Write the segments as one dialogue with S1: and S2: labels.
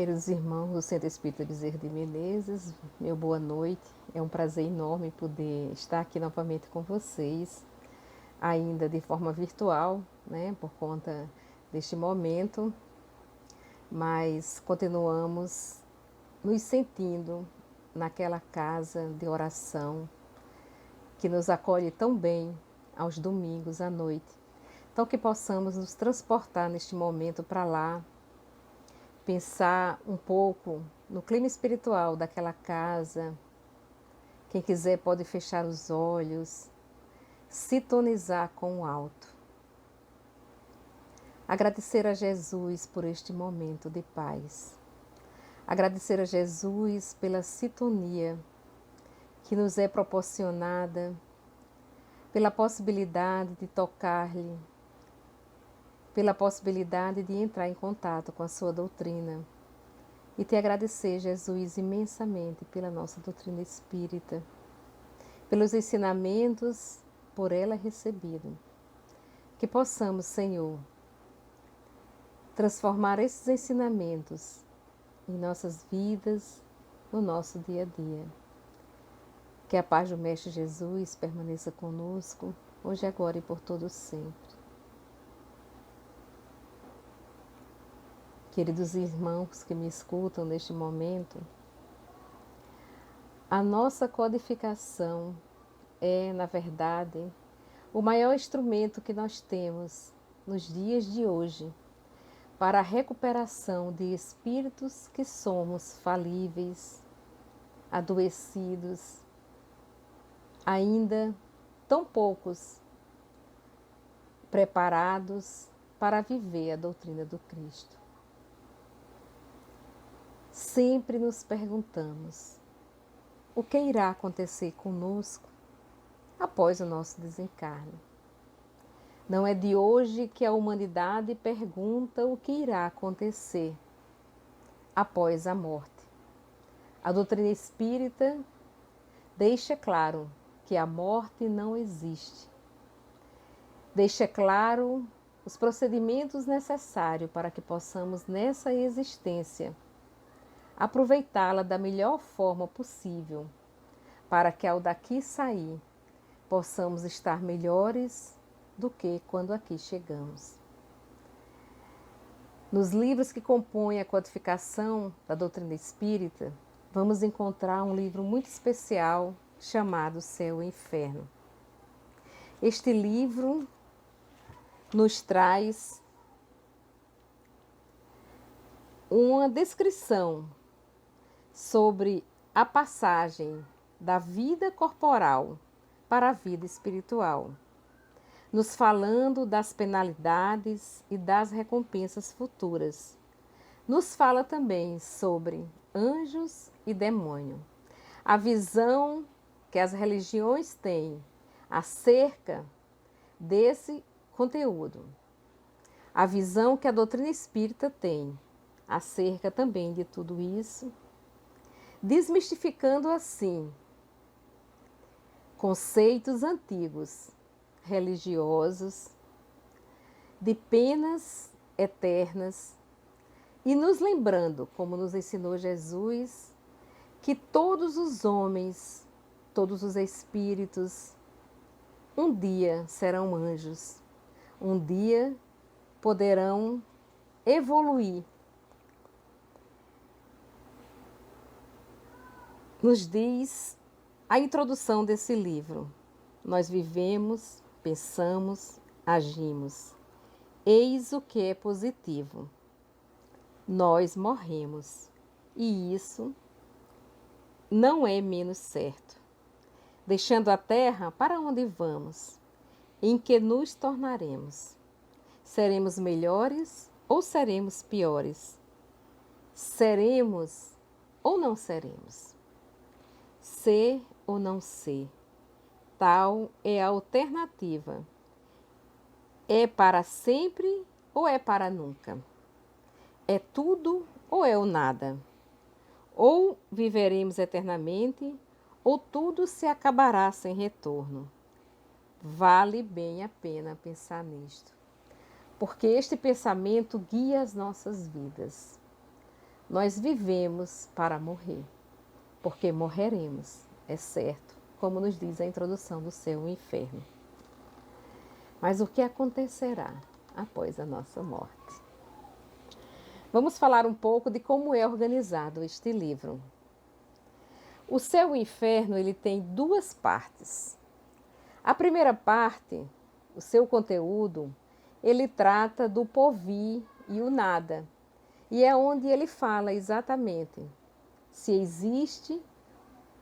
S1: Queridos irmãos do Centro Espírita Bezerra de Menezes, meu boa noite. É um prazer enorme poder estar aqui novamente com vocês, ainda de forma virtual, né, por conta deste momento, mas continuamos nos sentindo naquela casa de oração que nos acolhe tão bem aos domingos à noite. Então, que possamos nos transportar neste momento para lá, pensar um pouco no clima espiritual daquela casa. Quem quiser pode fechar os olhos, sintonizar com o alto. Agradecer a Jesus por este momento de paz. Agradecer a Jesus pela sintonia que nos é proporcionada, pela possibilidade de tocar-lhe, pela possibilidade de entrar em contato com a sua doutrina. E te agradecer, Jesus, imensamente pela nossa doutrina espírita, pelos ensinamentos por ela recebido. Que possamos, Senhor, transformar esses ensinamentos em nossas vidas, no nosso dia a dia. Que a paz do Mestre Jesus permaneça conosco, hoje, agora e por todo sempre. Queridos irmãos que me escutam neste momento, a nossa codificação é, na verdade, o maior instrumento que nós temos nos dias de hoje para a recuperação de espíritos que somos falíveis, adoecidos, ainda tão poucos preparados para viver a doutrina do Cristo. Sempre nos perguntamos: o que irá acontecer conosco após o nosso desencarne? Não é de hoje que a humanidade pergunta o que irá acontecer após a morte. A doutrina espírita deixa claro que a morte não existe. Deixa claro os procedimentos necessários para que possamos, nessa existência, aproveitá-la da melhor forma possível, para que ao daqui sair, possamos estar melhores do que quando aqui chegamos. Nos livros que compõem a codificação da doutrina espírita, vamos encontrar um livro muito especial chamado Céu e Inferno. Este livro nos traz uma descrição sobre a passagem da vida corporal para a vida espiritual, nos falando das penalidades e das recompensas futuras. Nos fala também sobre anjos e demônio, a visão que as religiões têm acerca desse conteúdo, a visão que a doutrina espírita tem acerca também de tudo isso, desmistificando assim conceitos antigos, religiosos, de penas eternas, e nos lembrando, como nos ensinou Jesus, que todos os homens, todos os espíritos, um dia serão anjos, um dia poderão evoluir. Nos diz a introdução desse livro: nós vivemos, pensamos, agimos. Eis o que é positivo. Nós morremos, e isso não é menos certo. Deixando a terra, para onde vamos? Em que nos tornaremos? Seremos melhores ou seremos piores? Seremos ou não seremos? Ser ou não ser? Tal é a alternativa. É para sempre ou é para nunca? É tudo ou é o nada? Ou viveremos eternamente, ou tudo se acabará sem retorno. Vale bem a pena pensar nisto, porque este pensamento guia as nossas vidas. nós vivemos para morrer, porque morreremos, é certo, como nos diz a introdução do céu e o inferno. Mas o que acontecerá após a nossa morte? Vamos falar um pouco de como é organizado este livro. O céu e o inferno, ele tem duas partes. A primeira parte, o seu conteúdo, ele trata do porvir e o nada. E é onde ele fala exatamente se existe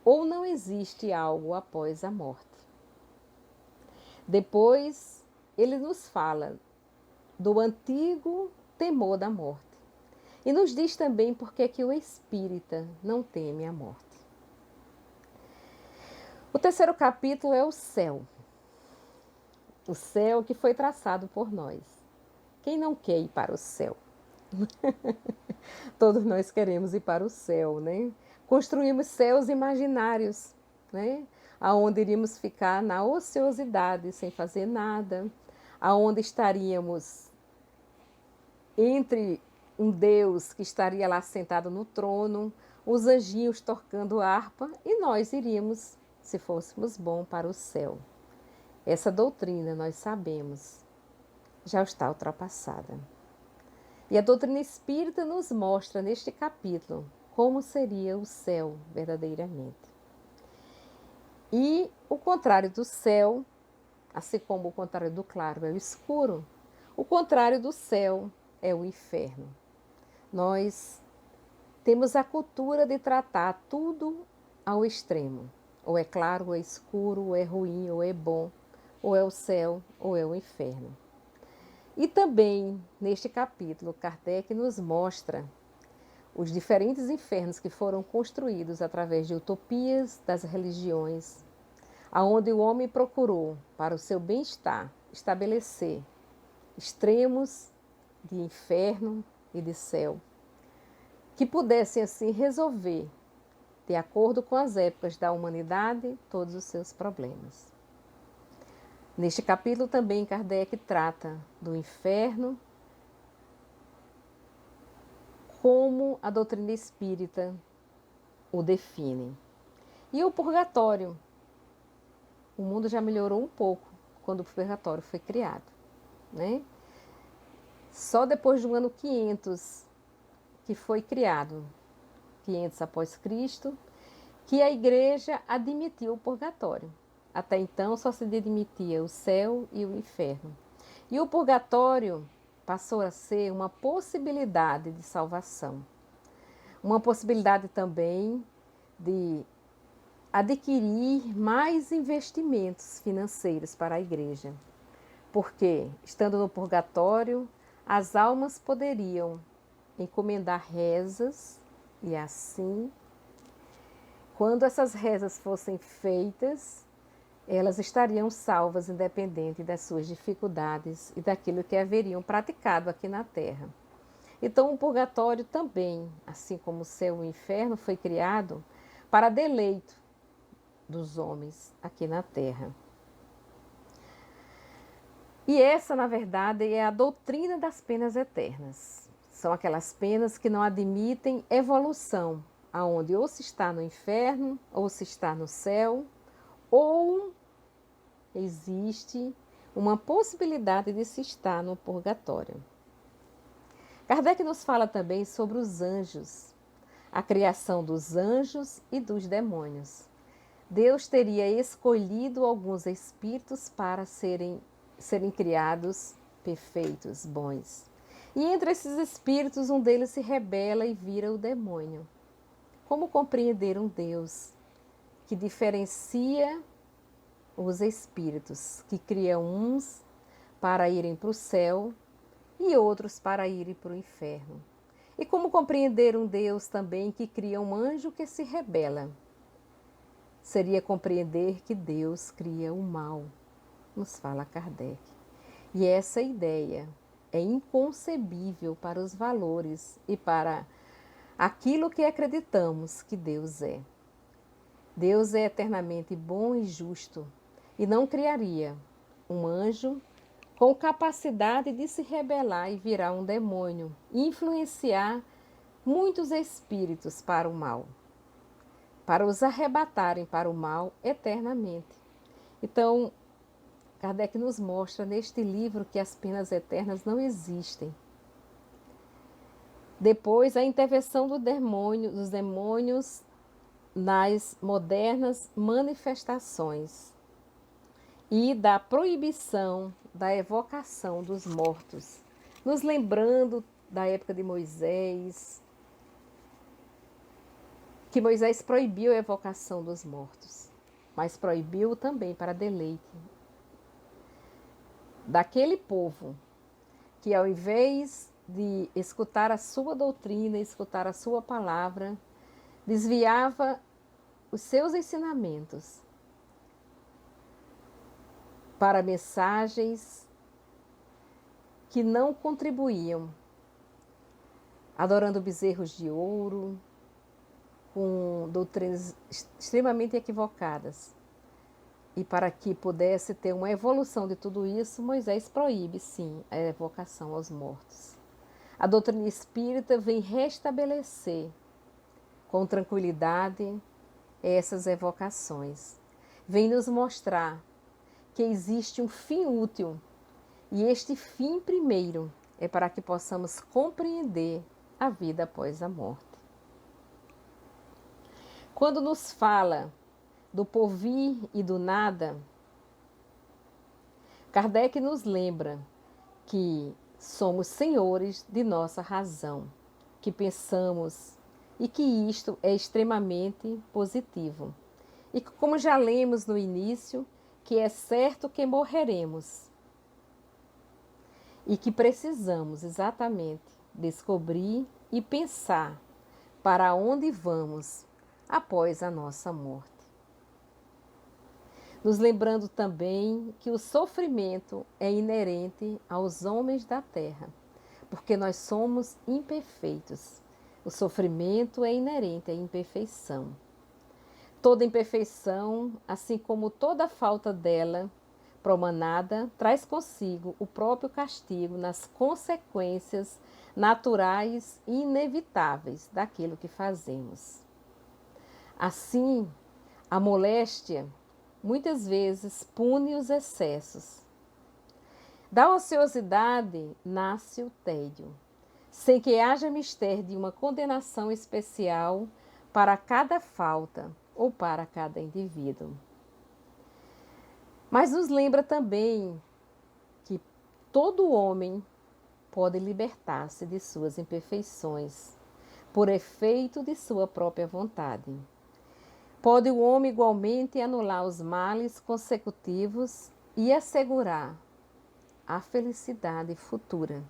S1: ou não existe algo após a morte. Depois, ele nos fala do antigo temor da morte. E nos diz também por que o espírita não teme a morte. O terceiro capítulo é o céu. O céu que foi traçado por nós. Quem não quer ir para o céu? Todos nós queremos ir para o céu, né? Construímos céus imaginários, né? Aonde iríamos ficar na ociosidade, sem fazer nada, aonde estaríamos entre um Deus que estaria lá sentado no trono, os anjinhos tocando harpa, e nós iríamos, se fôssemos bons, para o céu. Essa doutrina, nós sabemos, já está ultrapassada. E a doutrina espírita nos mostra neste capítulo como seria o céu verdadeiramente. E o contrário do céu, assim como o contrário do claro é o escuro, o contrário do céu é o inferno. Nós temos a cultura de tratar tudo ao extremo. Ou é claro, ou é escuro, ou é ruim, ou é bom, ou é o céu, ou é o inferno. E também, neste capítulo, Kardec nos mostra os diferentes infernos que foram construídos através de utopias das religiões, aonde o homem procurou, para o seu bem-estar, estabelecer extremos de inferno e de céu, que pudessem assim resolver, de acordo com as épocas da humanidade, todos os seus problemas. Neste capítulo também Kardec trata do inferno como a doutrina espírita o define. E o purgatório. O mundo já melhorou um pouco quando o purgatório foi criado, né? Só depois do ano 500 que foi criado, 500 após Cristo, que a igreja admitiu o purgatório. Até então só se admitia o céu e o inferno. E o purgatório passou a ser uma possibilidade de salvação. Uma possibilidade também de adquirir mais investimentos financeiros para a igreja. Porque, estando no purgatório, as almas poderiam encomendar rezas e assim, quando essas rezas fossem feitas, elas estariam salvas, independente das suas dificuldades e daquilo que haveriam praticado aqui na Terra. Então, o purgatório também, assim como o céu e o inferno, foi criado para deleito dos homens aqui na Terra. E essa, na verdade, é a doutrina das penas eternas. São aquelas penas que não admitem evolução, aonde ou se está no inferno, ou se está no céu, ou existe uma possibilidade de se estar no purgatório. Kardec nos fala também sobre os anjos, a criação dos anjos e dos demônios. Deus teria escolhido alguns espíritos para serem criados perfeitos, bons. E entre esses espíritos, um deles se rebela e vira o demônio. Como compreender um Deus que diferencia os espíritos, que cria uns para irem para o céu e outros para irem para o inferno? E como compreender um Deus também que cria um anjo que se rebela? Seria compreender que Deus cria o mal, nos fala Kardec. E essa ideia é inconcebível para os valores e para aquilo que acreditamos que Deus é. Deus é eternamente bom e justo e não criaria um anjo com capacidade de se rebelar e virar um demônio e influenciar muitos espíritos para o mal, para os arrebatarem para o mal eternamente. Então, Kardec nos mostra neste livro que as penas eternas não existem. Depois, a intervenção dos demônios nas modernas manifestações e da proibição da evocação dos mortos, nos lembrando da época de Moisés, que Moisés proibiu a evocação dos mortos, mas proibiu também para deleite daquele povo que, ao invés de escutar a sua doutrina, escutar a sua palavra, desviava os seus ensinamentos para mensagens que não contribuíam, adorando bezerros de ouro, com doutrinas extremamente equivocadas. E para que pudesse ter uma evolução de tudo isso, Moisés proíbe, sim, a evocação aos mortos. A doutrina espírita vem restabelecer com tranquilidade essas evocações. Vem nos mostrar que existe um fim útil, e este fim primeiro é para que possamos compreender a vida após a morte. Quando nos fala do porvir e do nada, Kardec nos lembra que somos senhores de nossa razão, que pensamos e que isto é extremamente positivo. E como já lemos no início, que é certo que morreremos e que precisamos exatamente descobrir e pensar para onde vamos após a nossa morte. Nos lembrando também que o sofrimento é inerente aos homens da terra, porque nós somos imperfeitos. O sofrimento é inerente à imperfeição. Toda imperfeição, assim como toda falta dela, promanada, traz consigo o próprio castigo nas consequências naturais e inevitáveis daquilo que fazemos. Assim, a moléstia muitas vezes pune os excessos. Da ociosidade nasce o tédio, sem que haja mistério de uma condenação especial para cada falta ou para cada indivíduo. Mas nos lembra também que todo homem pode libertar-se de suas imperfeições, por efeito de sua própria vontade. Pode o homem igualmente anular os males consecutivos e assegurar a felicidade futura.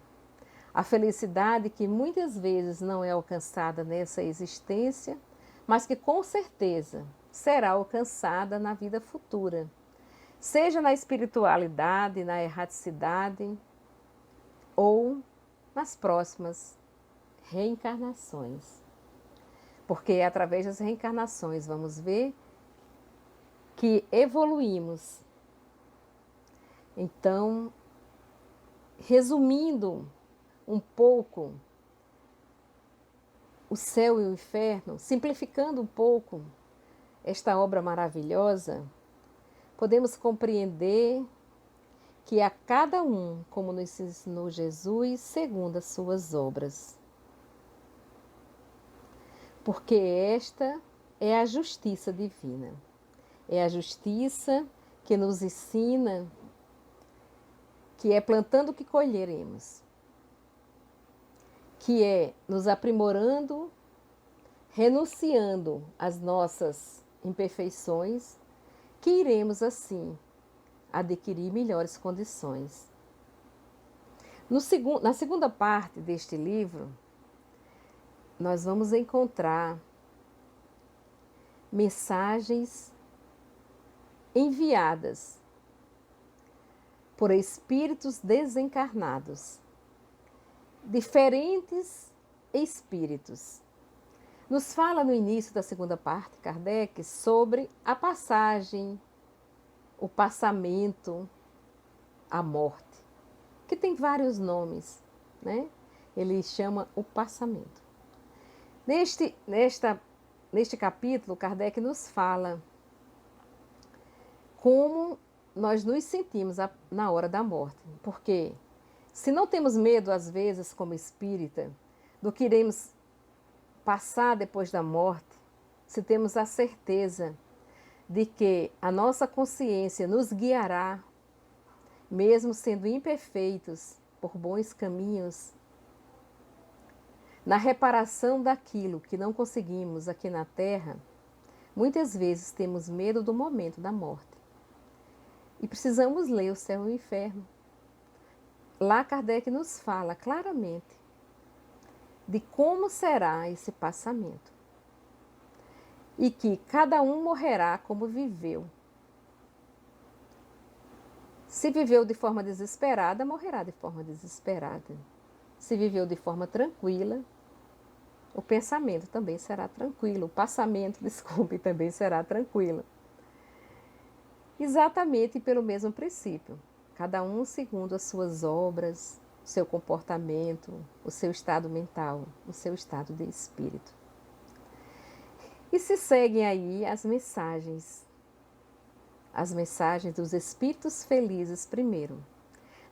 S1: A felicidade que muitas vezes não é alcançada nessa existência, mas que com certeza será alcançada na vida futura, seja na espiritualidade, na erraticidade ou nas próximas reencarnações. Porque é através das reencarnações vamos ver que evoluímos. Então, resumindo um pouco o céu e o inferno, simplificando um pouco esta obra maravilhosa, podemos compreender que a cada um, como nos ensinou Jesus, segundo as suas obras. Porque esta é a justiça divina. É a justiça que nos ensina que é plantando que colheremos. Que é nos aprimorando, renunciando às nossas imperfeições, que iremos assim adquirir melhores condições. Na segunda parte deste livro, nós vamos encontrar mensagens enviadas por espíritos desencarnados, diferentes espíritos. Nos fala no início da segunda parte, Kardec, sobre a passagem, o passamento, a morte, que tem vários nomes, né? Ele chama o passamento. Neste capítulo, Kardec nos fala como nós nos sentimos na hora da morte. Porque se não temos medo, às vezes, como espírita, do que iremos passar depois da morte, se temos a certeza de que a nossa consciência nos guiará, mesmo sendo imperfeitos, por bons caminhos, na reparação daquilo que não conseguimos aqui na Terra, muitas vezes temos medo do momento da morte. E precisamos ler o Céu e o Inferno. Lá Kardec nos fala claramente de como será esse passamento. E que cada um morrerá como viveu. Se viveu de forma desesperada, morrerá de forma desesperada. Se viveu de forma tranquila, o pensamento também será tranquilo. O passamento, desculpe, também será tranquilo. Exatamente pelo mesmo princípio. Cada um segundo as suas obras, o seu comportamento, o seu estado mental, o seu estado de espírito. E se seguem aí as mensagens dos espíritos felizes primeiro,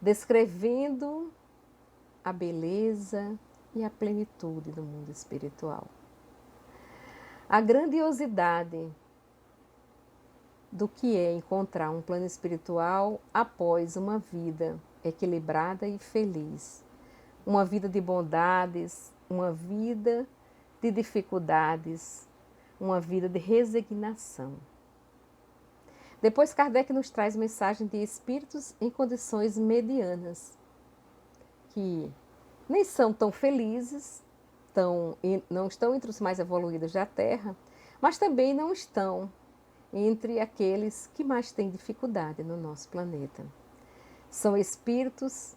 S1: descrevendo a beleza e a plenitude do mundo espiritual. A grandiosidade do que é encontrar um plano espiritual após uma vida equilibrada e feliz. Uma vida de bondades, uma vida de dificuldades, uma vida de resignação. Depois Kardec nos traz mensagem de espíritos em condições medianas, que nem são tão felizes, não estão entre os mais evoluídos da Terra, mas também não estão entre aqueles que mais têm dificuldade no nosso planeta. São espíritos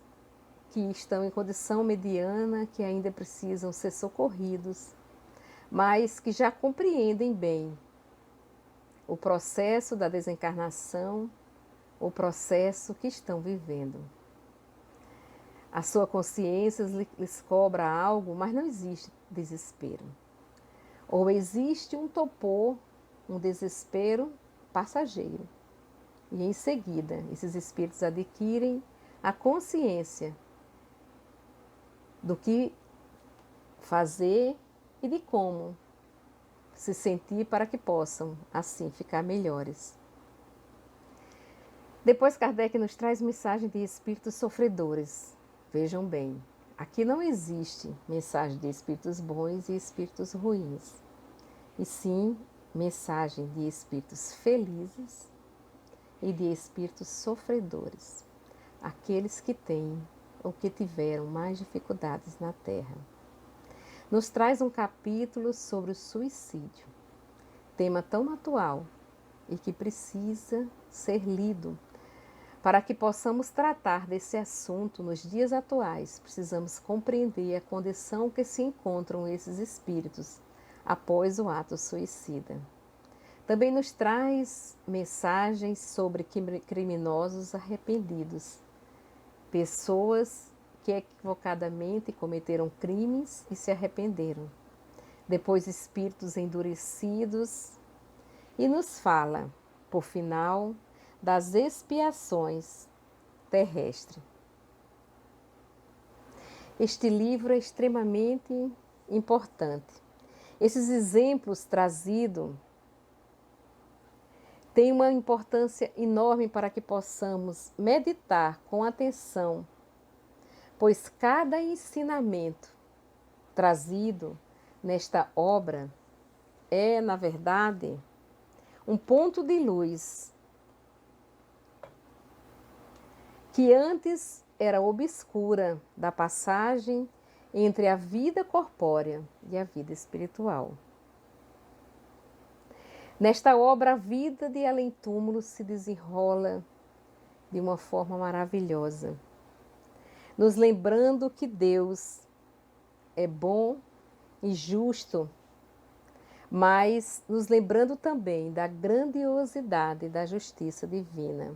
S1: que estão em condição mediana, que ainda precisam ser socorridos, mas que já compreendem bem o processo da desencarnação, o processo que estão vivendo. A sua consciência lhes cobra algo, mas não existe desespero. Ou existe um topor, um desespero passageiro. E em seguida, esses espíritos adquirem a consciência do que fazer e de como se sentir para que possam, assim, ficar melhores. Depois Kardec nos traz mensagem de espíritos sofredores. Vejam bem, aqui não existe mensagem de espíritos bons e espíritos ruins, e sim mensagem de espíritos felizes e de espíritos sofredores, aqueles que têm ou que tiveram mais dificuldades na Terra. Nos traz um capítulo sobre o suicídio, tema tão atual e que precisa ser lido. Para que possamos tratar desse assunto nos dias atuais, precisamos compreender a condição que se encontram esses espíritos após o ato suicida. Também nos traz mensagens sobre criminosos arrependidos, pessoas que equivocadamente cometeram crimes e se arrependeram. Depois, espíritos endurecidos, e nos fala, por final, das expiações terrestres. Este livro é extremamente importante. Esses exemplos trazidos têm uma importância enorme para que possamos meditar com atenção, pois cada ensinamento trazido nesta obra é, na verdade, um ponto de luz que antes era obscura da passagem entre a vida corpórea e a vida espiritual. Nesta obra, a vida de além-túmulo se desenrola de uma forma maravilhosa, nos lembrando que Deus é bom e justo, mas nos lembrando também da grandiosidade da justiça divina.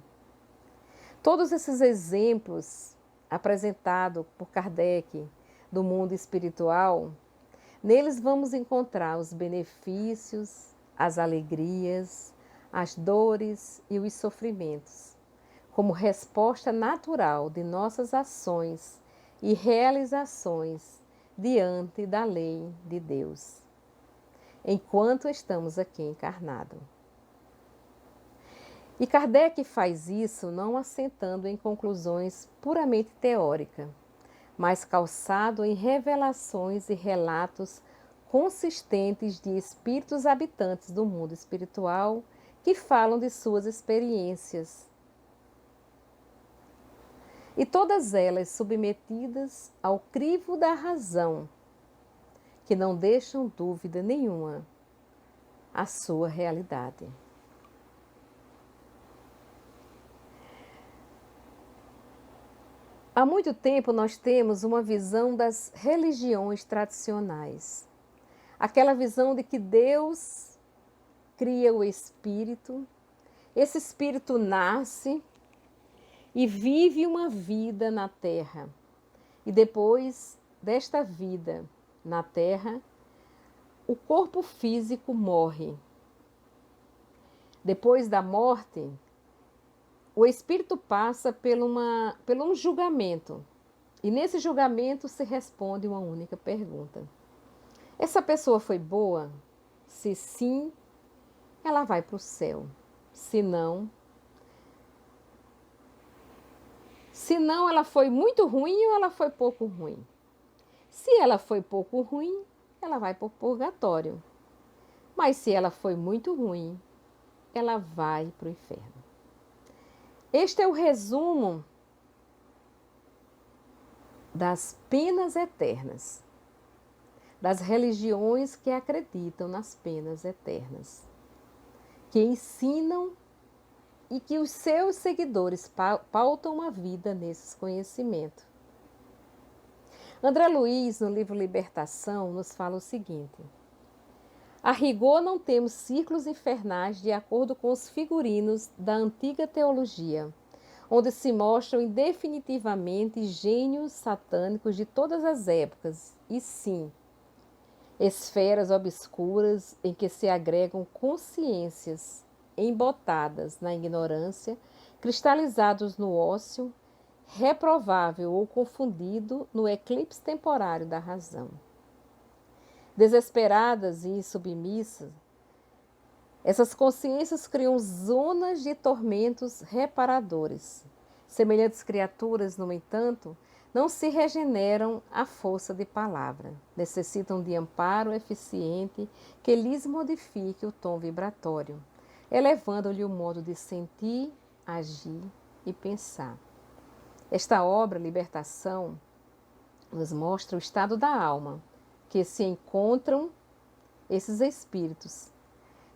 S1: Todos esses exemplos apresentados por Kardec do mundo espiritual Neles vamos encontrar os benefícios, as alegrias, as dores e os sofrimentos, como resposta natural de nossas ações e realizações diante da lei de Deus, enquanto estamos aqui encarnados. E Kardec faz isso não assentando em conclusões puramente teóricas, mas calçado em revelações e relatos consistentes de espíritos habitantes do mundo espiritual que falam de suas experiências. E todas elas submetidas ao crivo da razão, que não deixam dúvida nenhuma à sua realidade. Há muito tempo nós temos uma visão das religiões tradicionais. Aquela visão de que Deus cria o espírito, esse espírito nasce e vive uma vida na Terra. E depois desta vida na Terra, o corpo físico morre. Depois da morte, o espírito passa por um julgamento. E nesse julgamento se responde uma única pergunta: essa pessoa foi boa? Se sim, ela vai para o céu. Se não, ela foi muito ruim ou ela foi pouco ruim. Se ela foi pouco ruim, ela vai para o purgatório. Mas se ela foi muito ruim, ela vai para o inferno. Este é o resumo das penas eternas, das religiões que acreditam nas penas eternas, que ensinam e que os seus seguidores pautam uma vida nesses conhecimentos. André Luiz, no livro Libertação, nos fala o seguinte: a rigor não temos círculos infernais de acordo com os figurinos da antiga teologia, onde se mostram definitivamente gênios satânicos de todas as épocas, e sim, esferas obscuras em que se agregam consciências embotadas na ignorância, cristalizados no ócio, reprovável ou confundido no eclipse temporário da razão. Desesperadas e insubmissas, essas consciências criam zonas de tormentos reparadores. Semelhantes criaturas, no entanto, não se regeneram à força de palavra. Necessitam de amparo eficiente que lhes modifique o tom vibratório, elevando-lhe o modo de sentir, agir e pensar. Esta obra, Libertação, nos mostra o estado da alma, que se encontram esses espíritos,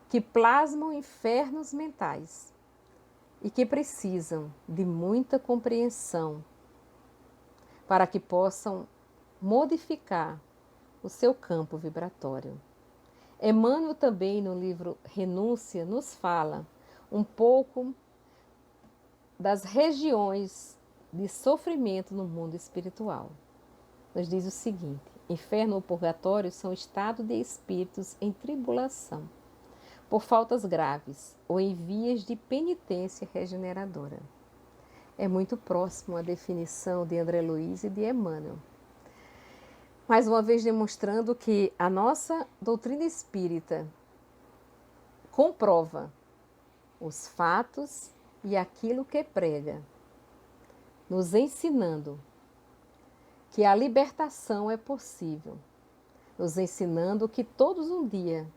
S1: que plasmam infernos mentais e que precisam de muita compreensão para que possam modificar o seu campo vibratório. Emmanuel também, no livro Renúncia, nos fala um pouco das regiões de sofrimento no mundo espiritual. Nos diz o seguinte: inferno ou purgatório são estados de espíritos em tribulação, por faltas graves ou em vias de penitência regeneradora. É muito próximo à definição de André Luiz e de Emmanuel. Mais uma vez demonstrando que a nossa doutrina espírita comprova os fatos e aquilo que prega, nos ensinando que a libertação é possível, nos ensinando que todos um dia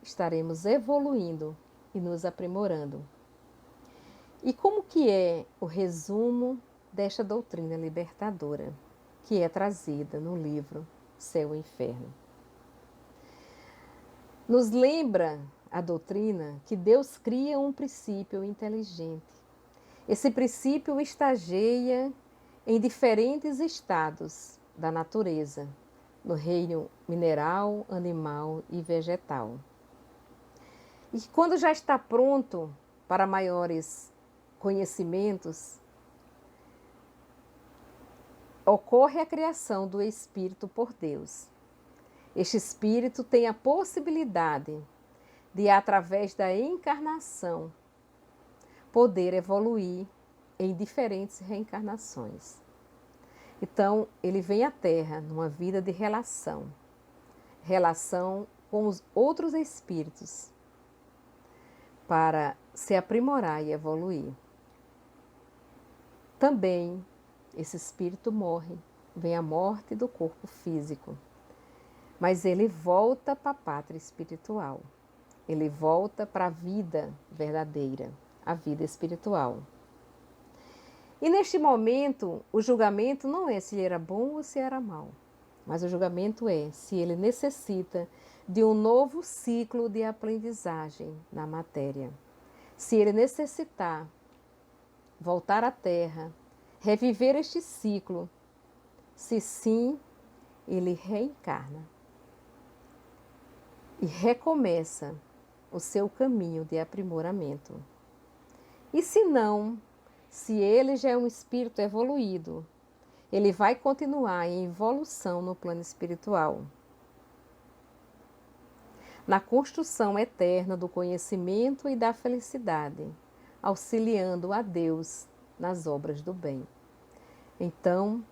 S1: estaremos evoluindo e nos aprimorando. E como que é o resumo desta doutrina libertadora, que é trazida no livro Céu e Inferno? Nos lembra a doutrina que Deus cria um princípio inteligente. Esse princípio estageia em diferentes estados da natureza, no reino mineral, animal e vegetal. E quando já está pronto para maiores conhecimentos, ocorre a criação do espírito por Deus. Este espírito tem a possibilidade de, através da encarnação, poder evoluir em diferentes reencarnações. Então, ele vem à Terra numa vida de relação com os outros espíritos, para se aprimorar e evoluir. Também, esse espírito morre, vem a morte do corpo físico, mas ele volta para a pátria espiritual, ele volta para a vida verdadeira, a vida espiritual. E neste momento, o julgamento não é se ele era bom ou se era mau, mas o julgamento é se ele necessita de um novo ciclo de aprendizagem na matéria. Se ele necessitar voltar à Terra, reviver este ciclo, se sim, ele reencarna e recomeça o seu caminho de aprimoramento. E se não, se ele já é um espírito evoluído, ele vai continuar em evolução no plano espiritual, na construção eterna do conhecimento e da felicidade, auxiliando a Deus nas obras do bem. Então,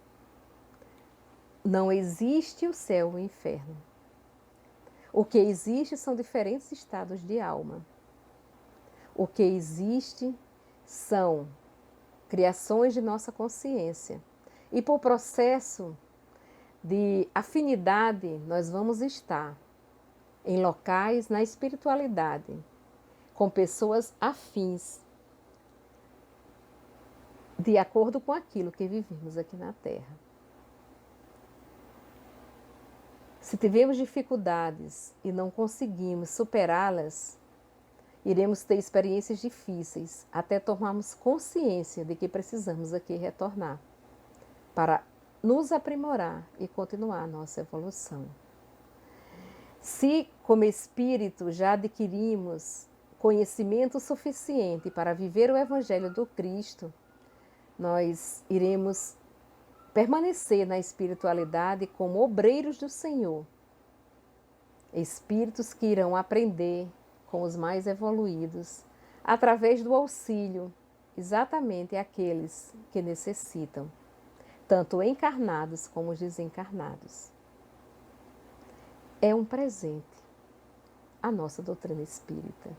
S1: não existe o céu e o inferno. O que existe são diferentes estados de alma. O que existe são criações de nossa consciência. E por processo de afinidade, nós vamos estar em locais na espiritualidade, com pessoas afins, de acordo com aquilo que vivemos aqui na Terra. Se tivermos dificuldades e não conseguimos superá-las, iremos ter experiências difíceis até tomarmos consciência de que precisamos aqui retornar para nos aprimorar e continuar a nossa evolução. Se, como espírito, já adquirimos conhecimento suficiente para viver o Evangelho do Cristo, nós iremos permanecer na espiritualidade como obreiros do Senhor. Espíritos que irão aprender com os mais evoluídos, através do auxílio, exatamente àqueles que necessitam, tanto encarnados como os desencarnados. É um presente a nossa doutrina espírita,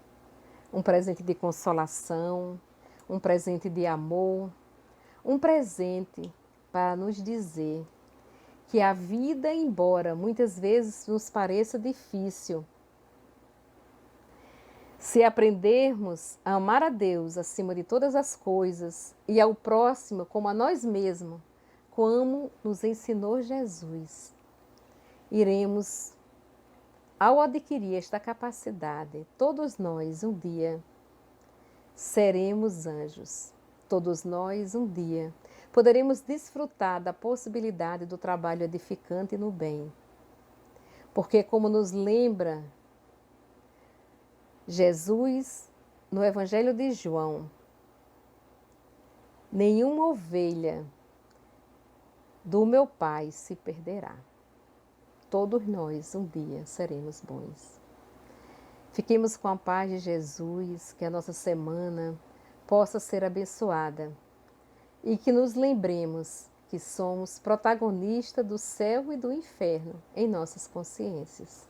S1: um presente de consolação, um presente de amor, um presente para nos dizer que a vida, embora muitas vezes nos pareça difícil, se aprendermos a amar a Deus acima de todas as coisas e ao próximo como a nós mesmos, como nos ensinou Jesus, iremos, ao adquirir esta capacidade, todos nós um dia seremos anjos. Todos nós um dia poderemos desfrutar da possibilidade do trabalho edificante no bem. Porque, como nos lembra Jesus no Evangelho de João, nenhuma ovelha do meu Pai se perderá. Todos nós um dia seremos bons. Fiquemos com a paz de Jesus, que a nossa semana possa ser abençoada e que nos lembremos que somos protagonistas do céu e do inferno em nossas consciências.